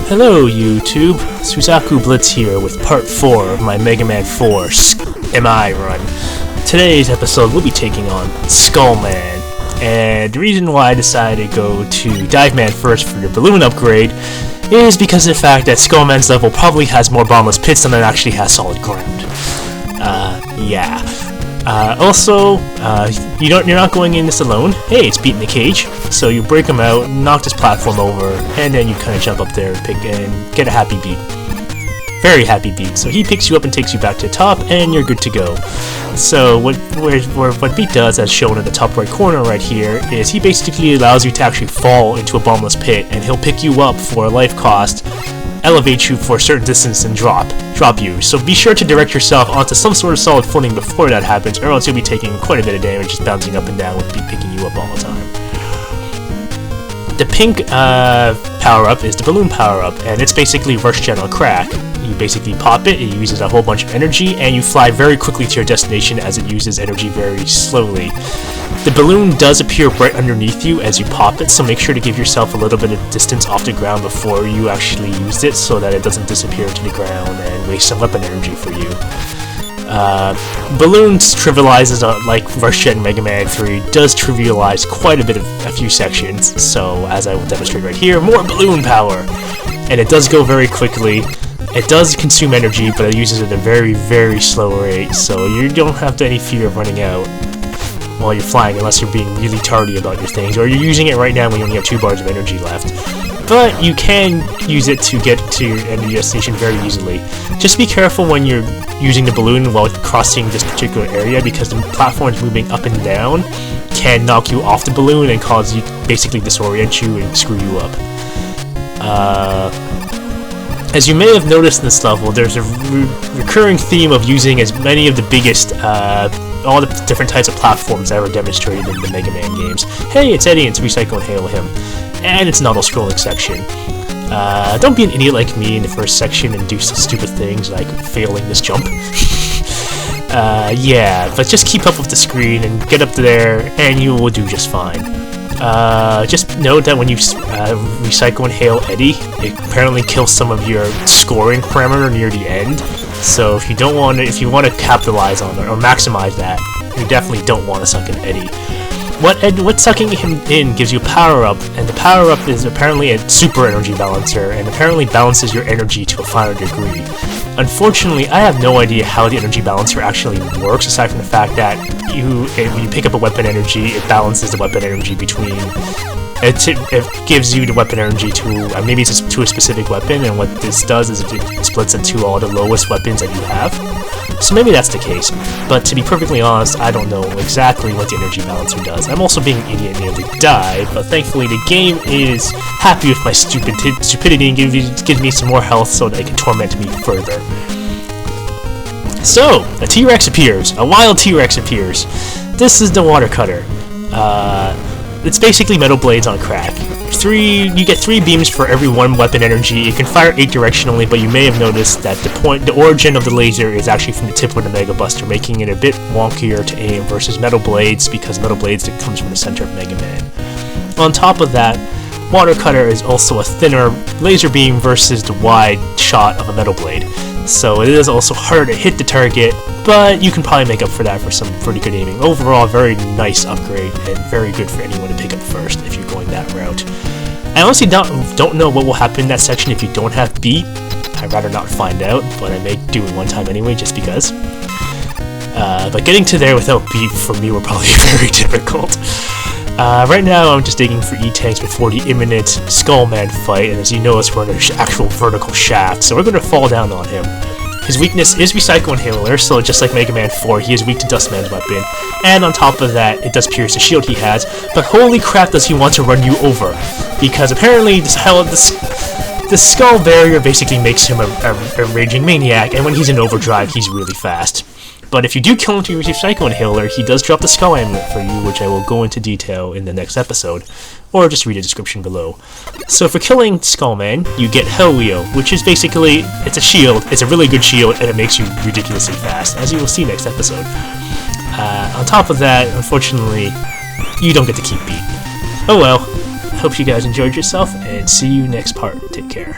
Hello YouTube, Suzaku Blitz here with part 4 of my Mega Man 4 MI run. Today's episode we'll be taking on Skullman, and the reason why I decided to go to Dive Man first for the balloon upgrade is because of the fact that Skullman's level probably has more bottomless pits than it actually has solid ground. Yeah. Also, you're not going in this alone. Hey, it's beating the cage. So you break him out, knock this platform over, and then you kind of jump up there and get a happy beat. Very happy beat. So he picks you up and takes you back to the top, and you're good to go. So what Beat does, as shown in the top right corner right here, is he basically allows you to actually fall into a bottomless pit, and he'll pick you up for a life cost, elevate you for a certain distance, and drop you. So be sure to direct yourself onto some sort of solid footing before that happens, or else you'll be taking quite a bit of damage just bouncing up and down with Beat picking you up all the time. The pink power-up is the balloon power-up, and it's basically Rush Gen on crack. You basically pop it uses a whole bunch of energy, and you fly very quickly to your destination as it uses energy very slowly. The balloon does appear right underneath you as you pop it, so make sure to give yourself a little bit of distance off the ground before you actually use it so that it doesn't disappear to the ground and waste some weapon energy for you. Balloons trivializes, like Rush Gen Mega Man 3, does trivialize quite a bit of a few sections, so as I will demonstrate right here, more balloon power! And it does go very quickly. It does consume energy, but it uses it at a very, very slow rate, so you don't have any fear of running out while you're flying unless you're being really tardy about your things, or you're using it right now when you only have 2 bars of energy left. But you can use it to get to your destination very easily. Just be careful when you're using the balloon while crossing this particular area, because the platforms moving up and down can knock you off the balloon and cause you basically disorient you and screw you up. As you may have noticed in this level, there's a recurring theme of using as many of the biggest, all the different types of platforms ever demonstrated in the Mega Man games. Hey, it's Eddie, and it's Recycle and Hail him. And it's an auto-scrolling section. Don't be an idiot like me in the first section and do some stupid things like failing this jump. Yeah, but just keep up with the screen and get up there, and you will do just fine. Just note that when you Recycle and Hail Eddie, it apparently kills some of your scoring parameter near the end. So if you want to capitalize on it or maximize that, you definitely don't want to suck in Eddie. What sucking him in gives you a power-up, and the power-up is apparently a super energy balancer, and apparently balances your energy to a finer degree. Unfortunately, I have no idea how the energy balancer actually works, aside from the fact that when you pick up a weapon energy, it balances the weapon energy between... It gives you the weapon energy to, maybe it's to a specific weapon, and what this does is it splits into all the lowest weapons that you have. So maybe that's the case, but to be perfectly honest, I don't know exactly what the energy balancer does. I'm also being an idiot and nearly died, but thankfully the game is happy with my stupidity and gives me some more health so that it can torment me further. So, a T-Rex appears. A wild T-Rex appears. This is the water cutter. It's basically metal blades on crack. You get 3 beams for every 1 weapon energy. It can fire 8 directionally, but you may have noticed that the origin of the laser is actually from the tip of the Mega Buster, making it a bit wonkier to aim versus metal blades, because metal blades comes from the center of Mega Man. On top of that, water cutter is also a thinner laser beam versus the wide shot of a metal blade. So it is also harder to hit the target, but you can probably make up for that for some pretty good aiming. Overall, very nice upgrade, and very good for anyone to pick up first if you're going that route. I honestly don't know what will happen in that section if you don't have Beat. I'd rather not find out, but I may do it one time anyway, just because. But getting to there without Beat for me will probably be very difficult. Right now I'm just digging for E-tanks before the imminent Skullman fight, and as you notice we're in an actual vertical shaft, so we're going to fall down on him. His weakness is Recycle Inhaler, so just like Mega Man 4, he is weak to Dustman's weapon. And on top of that, it does pierce the shield he has, but holy crap does he want to run you over. Because apparently the skull barrier basically makes him a raging maniac, and when he's in overdrive, he's really fast. But if you do kill him to receive Psycho Inhaler, he does drop the Skull Amulet for you, which I will go into detail in the next episode, or just read the description below. So for killing Skullman, you get Helio, which is basically, it's a shield, it's a really good shield, and it makes you ridiculously fast, as you will see next episode. On top of that, unfortunately, you don't get to keep beat. Oh well, hope you guys enjoyed yourself, and see you next part. Take care.